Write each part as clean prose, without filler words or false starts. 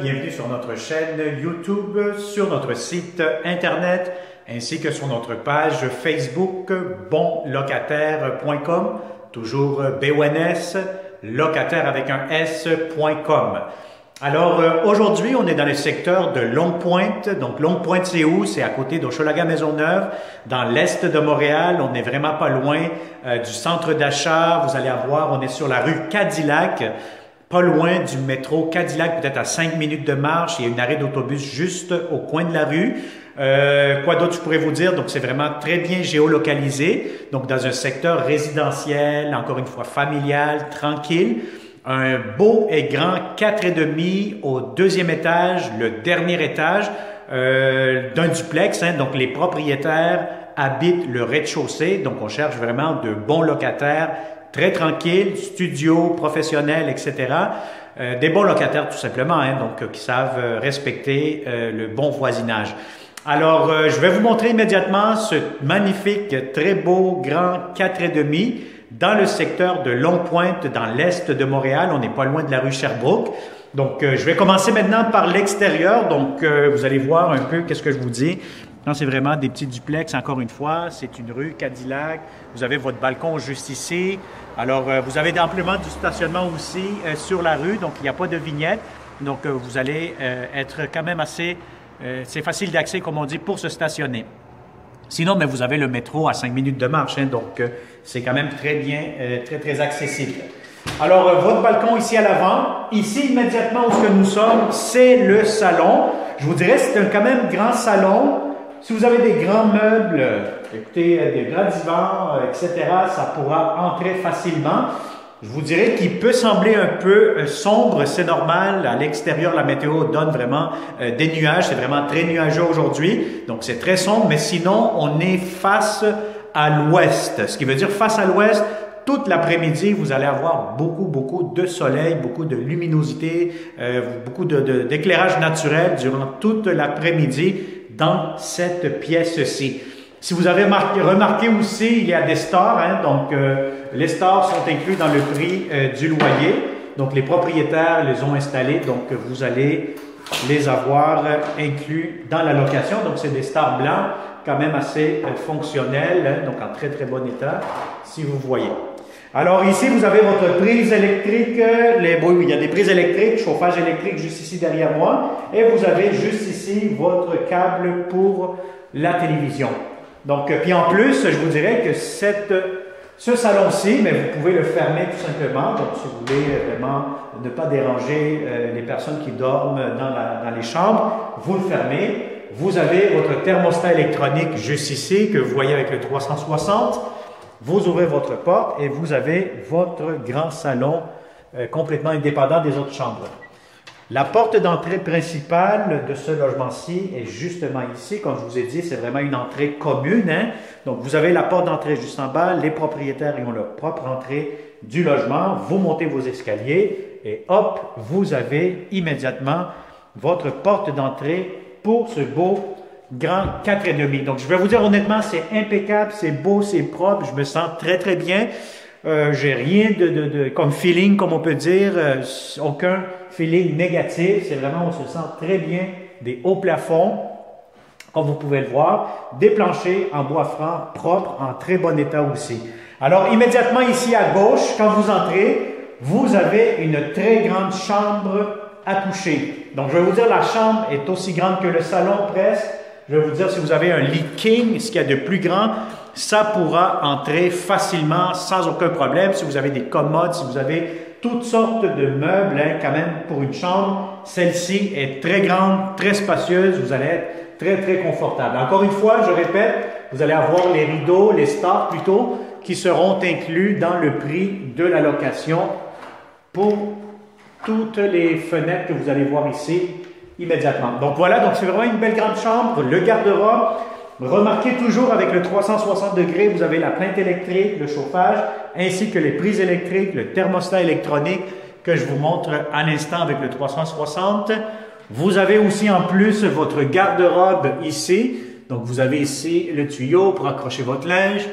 bienvenue sur notre chaîne YouTube, sur notre site internet, ainsi que sur notre page Facebook bonlocataire.com, toujours BONS, locataire avec un S.com. Alors aujourd'hui, on est dans le secteur de Longue-Pointe. Donc Longue-Pointe, c'est où? C'est à côté d'Hochelaga-Maisonneuve, dans l'est de Montréal. On n'est vraiment pas loin du centre d'achat. Vous allez voir, on est sur la rue Cadillac, pas loin du métro Cadillac, peut-être à 5 minutes de marche. Il y a une arrêt d'autobus juste au coin de la rue. Quoi d'autre je pourrais vous dire? Donc, c'est vraiment très bien géolocalisé. Donc, dans un secteur résidentiel, encore une fois familial, tranquille. Un beau et grand 4,5 au deuxième étage, le dernier étage d'un duplex. Donc, les propriétaires habitent le rez-de-chaussée. Donc, on cherche vraiment de bons locataires, très tranquilles, studio, professionnels, etc. Des bons locataires tout simplement, donc qui savent respecter le bon voisinage. Alors, je vais vous montrer immédiatement ce magnifique, très beau, grand 4,5 dans le secteur de Longue-Pointe, dans l'est de Montréal. On n'est pas loin de la rue Sherbrooke. Donc, je vais commencer maintenant par l'extérieur. Donc, vous allez voir un peu qu'est-ce que je vous dis. Non, c'est vraiment des petits duplex, encore une fois. C'est une rue Cadillac. Vous avez votre balcon juste ici. Alors, vous avez amplement du stationnement aussi sur la rue. Donc, il n'y a pas de vignette. Donc, vous allez être quand même assez... c'est facile d'accès, comme on dit, pour se stationner. Sinon, mais vous avez le métro à 5 minutes de marche. Donc, c'est quand même très bien, très accessible. Alors, votre balcon ici à l'avant. Ici, immédiatement où nous sommes, c'est le salon. Je vous dirais, c'est quand même grand salon. Si vous avez des grands meubles, écoutez, des grands divans, etc., ça pourra entrer facilement. Je vous dirais qu'il peut sembler un peu sombre, c'est normal. À l'extérieur, la météo donne vraiment des nuages. C'est vraiment très nuageux aujourd'hui. Donc, c'est très sombre. Mais sinon, on est face à l'ouest. Ce qui veut dire face à l'ouest, toute l'après-midi, vous allez avoir beaucoup de soleil, beaucoup de luminosité, beaucoup d'éclairage naturel durant toute l'après-midi dans cette pièce-ci. Si vous avez remarqué aussi, il y a des stores, donc les stores sont inclus dans le prix du loyer. Donc les propriétaires les ont installés, donc vous allez les avoir inclus dans la location. Donc c'est des stores blancs, quand même assez fonctionnels, donc en très bon état, si vous voyez. Alors ici, vous avez votre prise électrique, il y a des prises électriques, chauffage électrique juste ici derrière moi, et vous avez juste ici votre câble pour la télévision. Donc, puis en plus, je vous dirais que ce salon-ci, mais vous pouvez le fermer tout simplement, donc si vous voulez vraiment ne pas déranger les personnes qui dorment dans les chambres, vous le fermez. Vous avez votre thermostat électronique juste ici, que vous voyez avec le 360. Vous ouvrez votre porte et vous avez votre grand salon complètement indépendant des autres chambres. La porte d'entrée principale de ce logement-ci est justement ici. Comme je vous ai dit, c'est vraiment une entrée commune. Donc, vous avez la porte d'entrée juste en bas. Les propriétaires y ont leur propre entrée du logement. Vous montez vos escaliers et hop, vous avez immédiatement votre porte d'entrée pour ce beau grand 4,5. Donc, je vais vous dire honnêtement, c'est impeccable, c'est beau, c'est propre. Je me sens très bien. J'ai rien comme feeling, comme on peut dire, aucun feeling négatif. C'est vraiment, on se sent très bien. Des hauts plafonds, comme vous pouvez le voir. Des planchers en bois franc, propres, en très bon état aussi. Alors, immédiatement ici à gauche, quand vous entrez, vous avez une très grande chambre à coucher. Donc, je vais vous dire, la chambre est aussi grande que le salon presque. Je vais vous dire, si vous avez un lit king, ce qu'il y a de plus grand, ça pourra entrer facilement, sans aucun problème. Si vous avez des commodes, si vous avez toutes sortes de meubles, quand même, pour une chambre, celle-ci est très grande, très spacieuse. Vous allez être très confortable. Encore une fois, je répète, vous allez avoir les rideaux, les stars plutôt, qui seront inclus dans le prix de la location pour toutes les fenêtres que vous allez voir ici immédiatement. Donc voilà, donc c'est vraiment une belle grande chambre, le garde-robe. Remarquez toujours avec le 360 degrés, vous avez la plainte électrique, le chauffage, ainsi que les prises électriques, le thermostat électronique que je vous montre à l'instant avec le 360. Vous avez aussi en plus votre garde-robe ici. Donc vous avez ici le tuyau pour accrocher votre linge,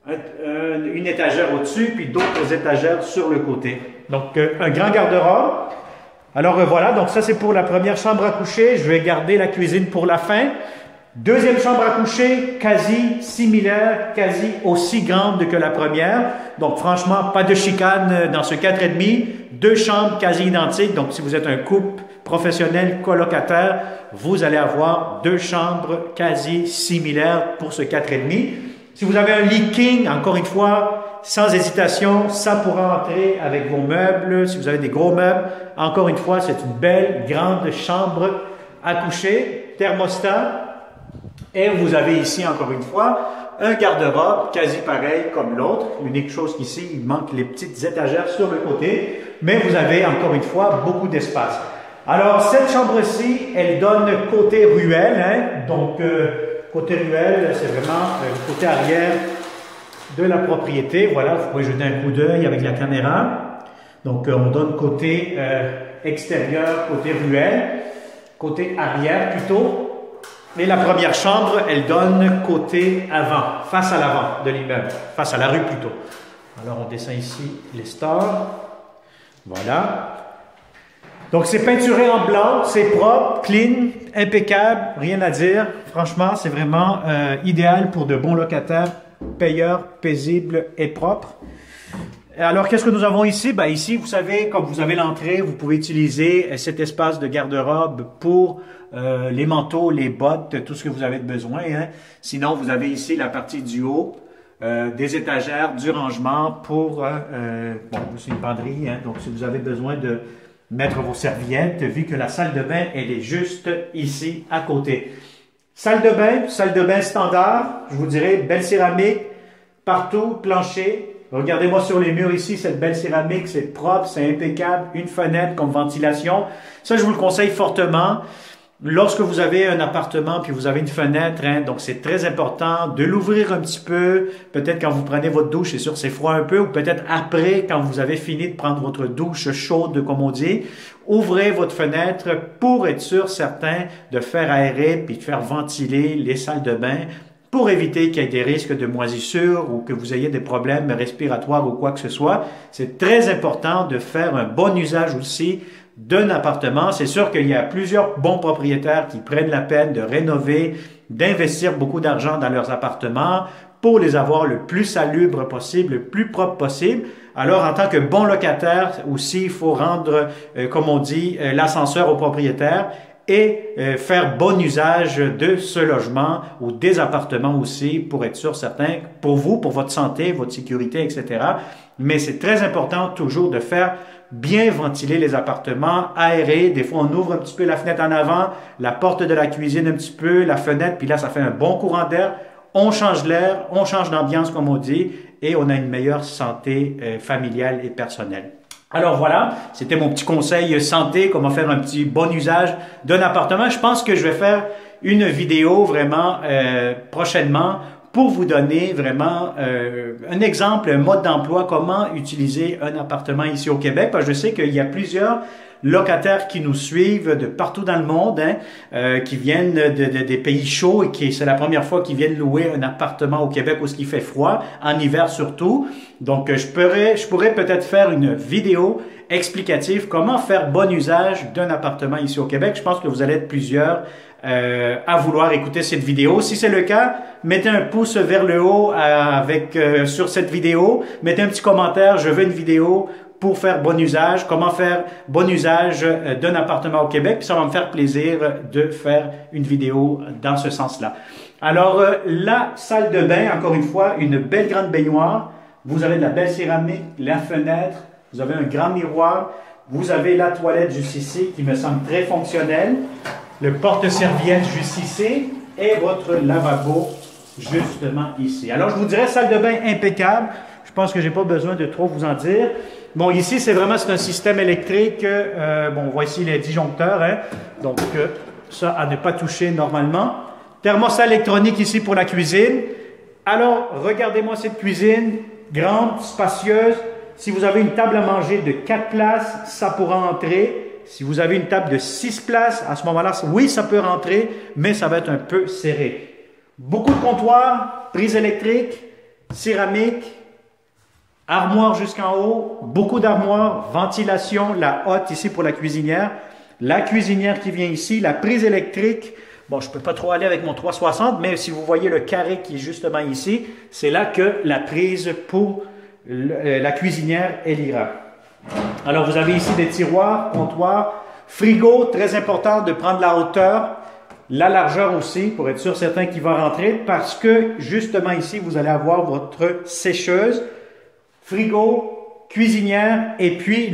une étagère au-dessus, puis d'autres étagères sur le côté. Donc un grand garde-robe. Alors voilà, donc ça c'est pour la première chambre à coucher. Je vais garder la cuisine pour la fin. Deuxième chambre à coucher, quasi similaire, quasi aussi grande que la première. Donc franchement, pas de chicane dans ce 4,5. Deux chambres quasi identiques. Donc si vous êtes un couple professionnel colocataire, vous allez avoir deux chambres quasi similaires pour ce 4,5. Si vous avez un lit king, encore une fois, sans hésitation, ça pourra entrer avec vos meubles. Si vous avez des gros meubles, encore une fois, c'est une belle, grande chambre à coucher, thermostat. Et vous avez ici, encore une fois, un garde-robe quasi pareil comme l'autre. L'unique chose qu'ici, il manque les petites étagères sur le côté. Mais vous avez, encore une fois, beaucoup d'espace. Alors, cette chambre-ci, elle donne côté ruelle. Hein? Donc, côté ruelle, c'est vraiment le côté arrière de la propriété. Voilà, vous pouvez jeter un coup d'œil avec la caméra. Donc, on donne côté extérieur, côté ruelle, côté arrière plutôt. Et la première chambre, elle donne côté avant, face à l'avant de l'immeuble, face à la rue plutôt. Alors, on descend ici les stores. Voilà. Donc, c'est peinturé en blanc, c'est propre, clean, impeccable, rien à dire. Franchement, c'est vraiment idéal pour de bons locataires, payeurs, paisibles et propres. Alors, qu'est-ce que nous avons ici? Ben, ici, vous savez, comme vous avez l'entrée, vous pouvez utiliser cet espace de garde-robe pour les manteaux, les bottes, tout ce que vous avez besoin. Hein. Sinon, vous avez ici la partie du haut, des étagères, du rangement pour, bon, c'est une penderie, hein, donc si vous avez besoin de mettre vos serviettes, vu que la salle de bain, elle est juste ici, à côté. Salle de bain standard, je vous dirais, belle céramique, partout, plancher. Regardez-moi sur les murs ici, cette belle céramique, c'est propre, c'est impeccable, une fenêtre comme ventilation. Ça, je vous le conseille fortement. Lorsque vous avez un appartement puis vous avez une fenêtre, hein, donc c'est très important de l'ouvrir un petit peu. Peut-être quand vous prenez votre douche, c'est sûr c'est froid un peu, ou peut-être après quand vous avez fini de prendre votre douche chaude, comme on dit. Ouvrez votre fenêtre pour être sûr, certain, de faire aérer puis de faire ventiler les salles de bain pour éviter qu'il y ait des risques de moisissure ou que vous ayez des problèmes respiratoires ou quoi que ce soit. C'est très important de faire un bon usage aussi d'un appartement. C'est sûr qu'il y a plusieurs bons propriétaires qui prennent la peine de rénover, d'investir beaucoup d'argent dans leurs appartements pour les avoir le plus salubre possible, le plus propre possible. Alors, en tant que bon locataire aussi, il faut rendre, comme on dit, l'ascenseur au propriétaire et faire bon usage de ce logement ou des appartements aussi pour être sûr, certain, pour vous, pour votre santé, votre sécurité, etc. Mais c'est très important toujours de faire bien ventiler les appartements, aérer. Des fois, on ouvre un petit peu la fenêtre en avant, la porte de la cuisine un petit peu, la fenêtre, puis là, ça fait un bon courant d'air. On change l'air, on change d'ambiance, comme on dit, et on a une meilleure santé familiale et personnelle. Alors voilà, c'était mon petit conseil santé, comment faire un petit bon usage d'un appartement. Je pense que je vais faire une vidéo vraiment prochainement pour vous donner vraiment un exemple, un mode d'emploi, comment utiliser un appartement ici au Québec. Parce que je sais qu'il y a plusieurs locataires qui nous suivent de partout dans le monde, hein, qui viennent des pays chauds et qui c'est la première fois qu'ils viennent louer un appartement au Québec où il fait froid, en hiver surtout. Donc, je pourrais peut-être faire une vidéo explicative comment faire bon usage d'un appartement ici au Québec. Je pense que vous allez être plusieurs à vouloir écouter cette vidéo. Si c'est le cas, mettez un pouce vers le haut sur cette vidéo. Mettez un petit commentaire, je veux une vidéo pour faire bon usage, comment faire bon usage d'un appartement au Québec. Puis ça va me faire plaisir de faire une vidéo dans ce sens-là. Alors, la salle de bain, encore une fois, une belle grande baignoire. Vous avez de la belle céramique, la fenêtre, vous avez un grand miroir, vous avez la toilette juste ici qui me semble très fonctionnelle, le porte-serviette juste ici et votre lavabo justement ici. Alors, je vous dirais salle de bain impeccable. Je pense que j'ai pas besoin de trop vous en dire. Bon, ici, c'est un système électrique. Bon, on voit ici les disjoncteurs. Hein? Donc, ça à ne pas toucher normalement. Thermostat électronique ici pour la cuisine. Alors, regardez-moi cette cuisine. Grande, spacieuse. Si vous avez une table à manger de 4 places, ça pourra entrer. Si vous avez une table de 6 places, à ce moment-là, oui, ça peut rentrer, mais ça va être un peu serré. Beaucoup de comptoirs, prise électrique, céramique, Armoire jusqu'en haut, beaucoup d'armoires, ventilation, la hotte ici pour la cuisinière qui vient ici, la prise électrique. Bon, je ne peux pas trop aller avec mon 360, mais si vous voyez le carré qui est justement ici, c'est là que la prise pour la cuisinière, elle ira. Alors, vous avez ici des tiroirs, comptoirs, frigo, très important de prendre la hauteur, la largeur aussi, pour être sûr certain qu'il va rentrer, parce que justement ici, vous allez avoir votre sécheuse, frigo, cuisinière, et puis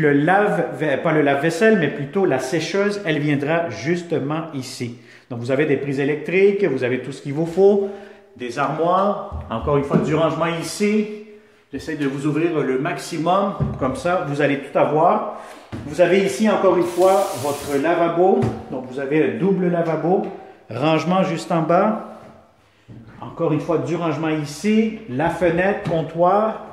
pas le lave-vaisselle, mais plutôt la sécheuse, elle viendra justement ici. Donc, vous avez des prises électriques, vous avez tout ce qu'il vous faut, des armoires, encore une fois, du rangement ici. J'essaie de vous ouvrir le maximum, comme ça, vous allez tout avoir. Vous avez ici, encore une fois, votre lavabo. Donc, vous avez un double lavabo, rangement juste en bas. Encore une fois, du rangement ici, la fenêtre, comptoir.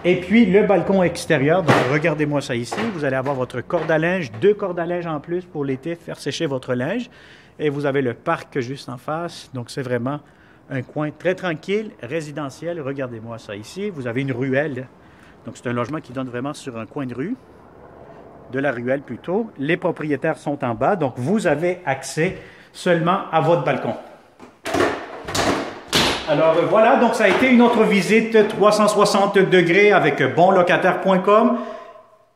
Et puis, le balcon extérieur. Donc, regardez-moi ça ici. Vous allez avoir votre corde à linge, 2 cordes à linge en plus pour l'été, faire sécher votre linge. Et vous avez le parc juste en face. Donc, c'est vraiment un coin très tranquille, résidentiel. Regardez-moi ça ici. Vous avez une ruelle. Donc, c'est un logement qui donne vraiment sur un coin de rue, de la ruelle plutôt. Les propriétaires sont en bas. Donc, vous avez accès seulement à votre balcon. Alors voilà, donc ça a été une autre visite 360 degrés avec bonlocataire.com.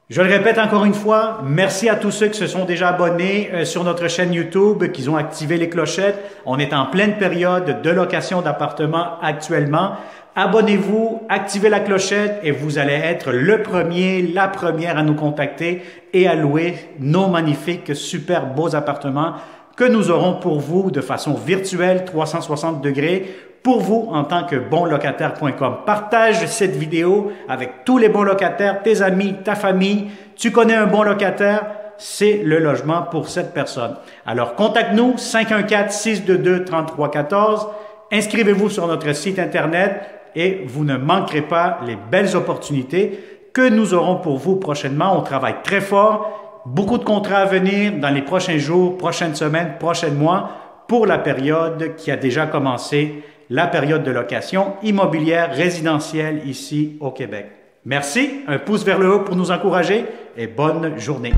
Je le répète encore une fois, merci à tous ceux qui se sont déjà abonnés sur notre chaîne YouTube, qui ont activé les clochettes. On est en pleine période de location d'appartements actuellement. Abonnez-vous, activez la clochette et vous allez être le premier, la première à nous contacter et à louer nos magnifiques, super beaux appartements que nous aurons pour vous de façon virtuelle 360 degrés. Pour vous en tant que bonlocataire.com. Partage cette vidéo avec tous les bons locataires, tes amis, ta famille. Tu connais un bon locataire, c'est le logement pour cette personne. Alors, contacte-nous 514-622-3314. Inscrivez-vous sur notre site Internet et vous ne manquerez pas les belles opportunités que nous aurons pour vous prochainement. On travaille très fort. Beaucoup de contrats à venir dans les prochains jours, prochaines semaines, prochains mois pour la période qui a déjà commencé, la période de location immobilière résidentielle ici au Québec. Merci, un pouce vers le haut pour nous encourager et bonne journée.